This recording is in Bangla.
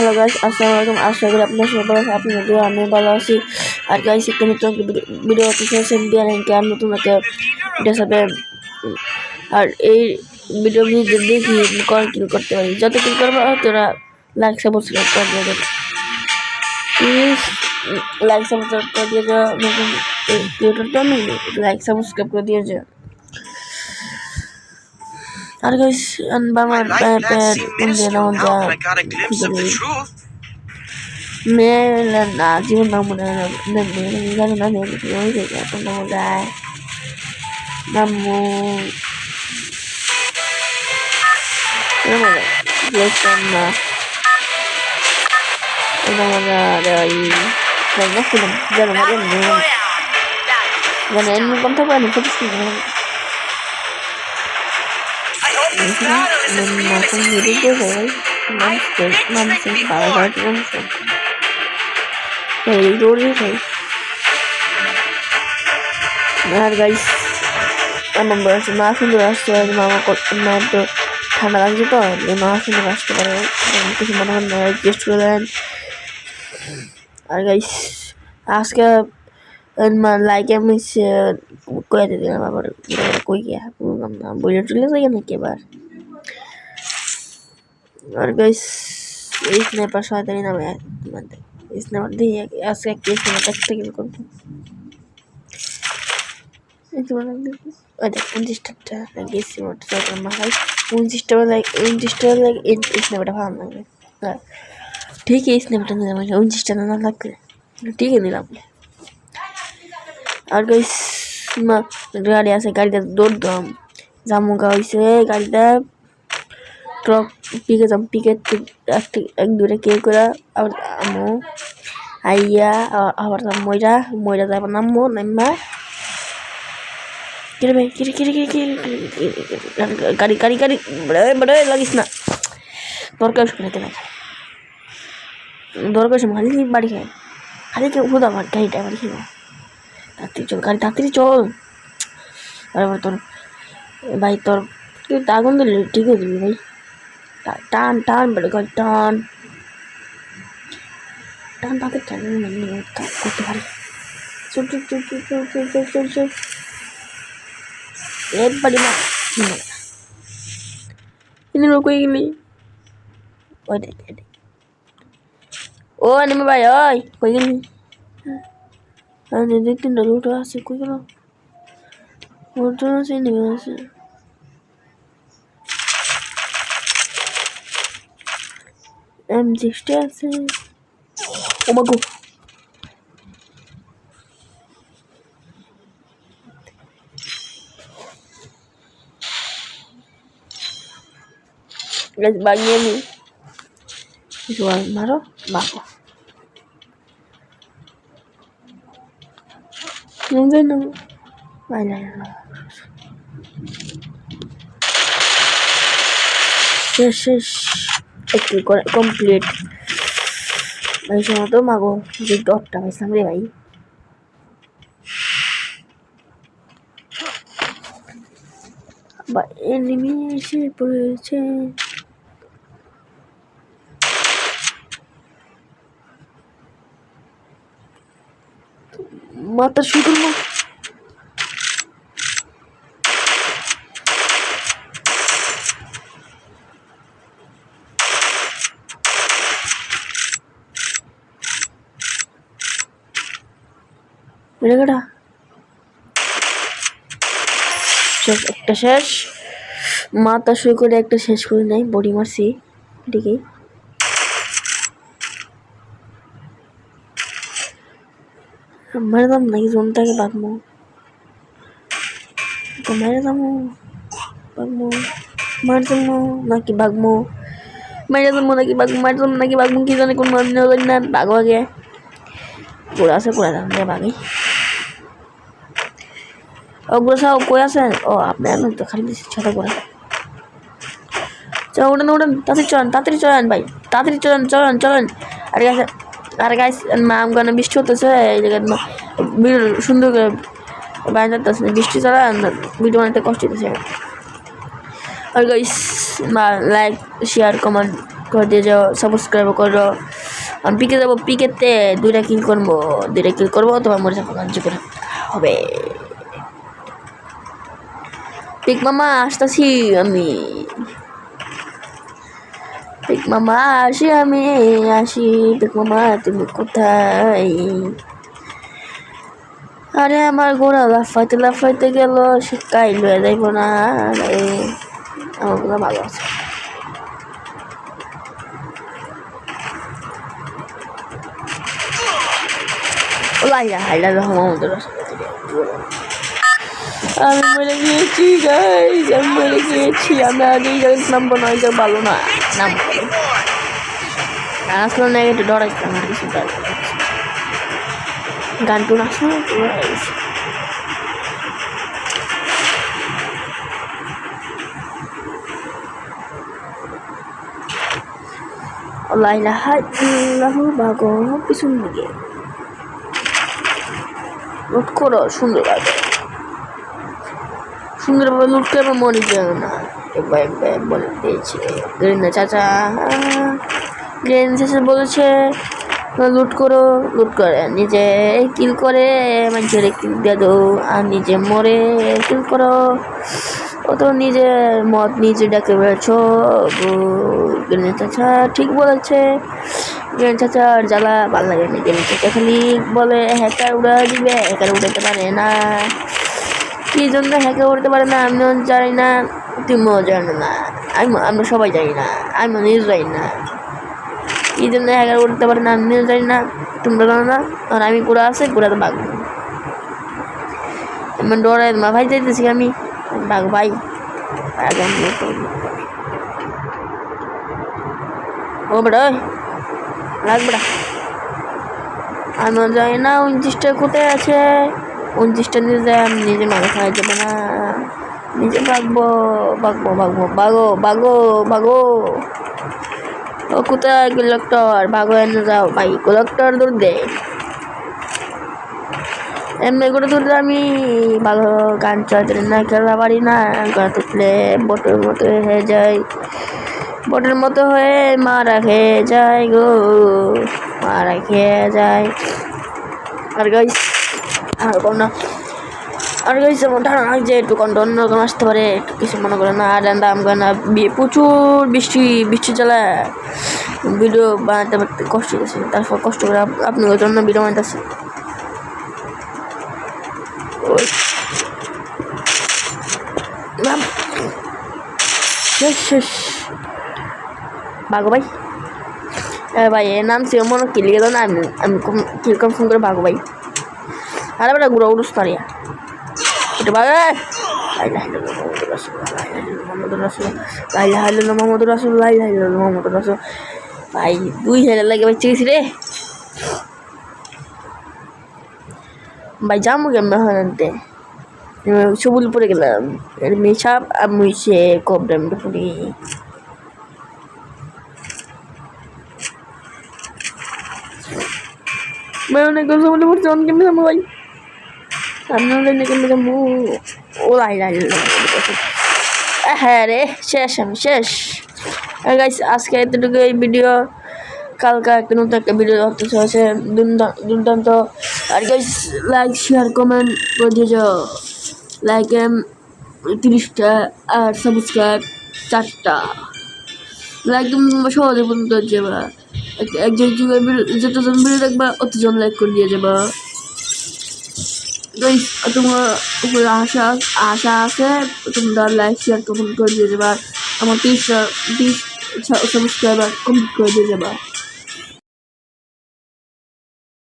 হ্যালো গাইস, আসসালামু আলাইকুম। আশা করি আপনারা সবাই ভালো আছেন। আপনাদের আমি ভালো আছি। আর গাইস, একটা নতুন ভিডিও অফিসিয়াল দিয়ে নাকি আর নতুন একটা ভিডিও সাথে আর এই ভিডিওগুলি দেখি কিল করতে পারি। যত কিল করবো তোরা লাইক সাবস্ক্রাইব করে দিয়ে যাবে, প্লিজ লাইক সাবস্ক্রাইব করে দিয়ে যাও। নতুন ভিডিওটা আমি লাইক সাবস্ক্রাইব করে দিয়ে যাও। আর গাইস, আমার জীবন নাম মনে জানি না নামো কথা পারেন আর গাইস, আমার বয়সে মা সুন্দর আসছে, মামা তো ঠান্ডা লাগছে তো মা সুন্দর আসতে পারে, কিছু মনে হয় না রিকোয়েস্ট করে দেন। আর গাইস, আজকে লাইক আমি করে দিলাম, আবার কই গিয়া বইটা চলে যাই নাকি এবার। আর গাইস, এই স্নাইপার শয়তানি নামে স্নাইপার দিয়ে আজকে একটা স্নাইপার একটা কিল করবো। 29টা গেছি মাথায় 29টা স্নাইপারটা ভালো লাগবে। ঠিক এই স্নাইপারটা নিলাম, 29টা না লাগবে ঠিকই নিলাম। আর গাইস, গাড়ি আছে, গাড়িটা দৌড় দাম জামুগা হয়েছে গাড়িটা ট্রাক পিকে যাম, পিকে এক দূরে কে করে আবার আমো আইয়া আবার ময়রা যাবার নামবো নামবা গাড়ি গাড়ি গাড়ি বড় লাগিস না, দরকার শুনতে না দরকার খালি বাড়ি খায়, খালি কেউ হুদা আমার গাড়িটা বাড়ি খেয়ে তাড়াতাড়ি চল, গাড়ি তাড়াতাড়ি চল। আর তোর ভাই তোর তুই আগুন দিলি ঠিক হয়ে দিবি ভাই, টান টান বলে গাড়ি টান টান তাদের টান করতে পারি। চল চল চল চল চল চল চল চল চল একবারই না ini lo kue gini, oh deh oh ini mbak oi kue gini, ini tinggal udah asik kue gini, udah sini masih M60 আছে, oh my god guys, bagian nih jual maro bako nungguin mana yes একটু কমপ্লিট এই সময় তো মাগো যে ডটটা পাইছিলাম রে ভাই। বা এনিমি এসে পড়েছে, মাথা শুধু না বেড়েগা একটা শেষ, মাথা শুয়ে করে একটা শেষ করে নাই, বডি মারছি ঠিকই। মেরে দাম নাকি জোনটাকে বাগমো, মেরে দামো বাগমো মার জমো নাকি বাগমো, মেরে জমো নাকি বাগমো মার জমো নাকি বাগমো কি জানে কোন মানে না বাগো আগে পুরা আছে পুরা দাম দিয়ে বাগি। ও গোসাও কই আছেন? ও আপনার তো খালি ছোট করে চল উঠেন তাড়াতাড়ি চলেন ভাই, তাড়াতাড়ি চলেন। আর গাইস মাম গানে বৃষ্টি হতেছে, এই জায়গায় সুন্দর করে বাইরে যাচ্ছে, বৃষ্টি ছাড়া ভিডিও বানাতে কষ্ট হতেছে। আর গাইস লাইক শেয়ার কমেন্ট করে দিয়ে যাও, সাবস্ক্রাইব করো। আমি পিকে যাবো, পিকেতে 2টা কিল করবো, তোমার মরে যাবো কার্য করে হবে। পিক মামা আসতেছি আমি, পিক মামা আসি, পিক মামা তুমি কোথায়? আরে আমার ঘোড়া লাফাইতে গেল, সে কাইল হয়ে যাইব না। আমার ঘোড়া ভালো আছে। আমি মরে গিয়েছি গাইস, আমি আগেই নামবো না, ভালো না নাম আসলো না, একটু ডরাইছিলাম আর কিছু গান টুন আসলো পিছন দিকে লুট করো, সুন্দরভাবে লুট করে মরে যাবে না। একবার বলে দিয়েছে গ্রেনা চাচা, বলেছে লুট করে নিজে কিল করে মানুষের কিল দিয়ে দো, আর নিজে মরে কিল করো। ও তো নিজে মত নিজে ডাকে বেড়েছো। গ্রেনা চাচা ঠিক বলেছে, গ্রেনা চাচার জ্বালা ভালো লাগে না। গ্রেনা চাচা খালি বলে হ্যাকার উড়া দিবে, হ্যাকার উড়াতে পারে না। কি জন্য হ্যাকার উড়তে পারে না আমিও জানি না, তুমিও জানো না, আমরা সবাই জানি না, আমি নিজেও জানি না কি জন্য হ্যাকার উড়তে পারে না, আমিও জানি না, তোমরা জানো না। আর আমি ঘোড়া আছে, ঘোড়াতে ভাগবো, এমন ডরে ভাই যাইতেছি আমি, ভাগ ভাই ও বেড়া লাগবে না। আমিও জানি না 29টা কোথায় আছে, 29টা নিজে মাথা খাওয়া যাবে না, নিজে ভাগো। ও কোথায় কলেক্টর, ভাগো এনে যাও ভাই, কলেক্টর দৌড় দে। এমনি করে তুললে আমি ভালো গান চালাতে না, খেলা পারি না, গান তুললে বটের মতো হয়ে যায়, বটের মতো হয়ে মারা খেয়ে যায় গো, মারা খেয়ে যায়। আর গাইস আমার ধারণা যে একটু অন্যরকম আসতে পারে, একটু কিছু মনে করে না। আর প্রচুর বৃষ্টি চালা ভিডিও বানাতে পারতে কষ্ট হয়েছে, তারপর কষ্ট করে আপনাদের জন্য ভিডিও বানাতেছে। শেষ ভাগো ভাই, ভাই এর নাম ছিল মনে কিলে গেল না, আমি কিরকম ফোন করে ভাগো ভাই। আরে বেটা ঘুরা উড়ুস তারিয়া এটা ভাগে মোহাম্মদ রাসুল ভাই 2000 লাগে বাচ্চা গেছি রে ভাই, যাবো কেমন হানতে সবুল পরে গেলাম মেছাপ আমি সে কবরাম ফুলি। ভাই অনেক কথা বলে পড়ছে, অনেক কেমন যাবো ভাই, আমি কেমন যাবো। ও হ্যাঁ রে আমি শেষ। গাইস আজকে এতটুকু এই ভিডিও, কালকে একটা নতুন একটা ভিডিও হতে চলেছে দুর্দান্ত। আর গাইস লাইক শেয়ার কমেন্ট করে দিয়ে যাও, লাইক 30টা আর সাবস্ক্রাইব 4টা, লাইক সহজে পর্যন্ত যাবা, একজন যতজন ভিডিও দেখবা অতজন লাইক করে দিয়ে যাবা। তোমার উপরে আশা আছে, তোমরা লাইক শেয়ার কমেন্ট করে দিয়ে যাবা, আমার 30 সাবস্ক্রাইবার কমপ্লিট করে দিয়ে যাবা।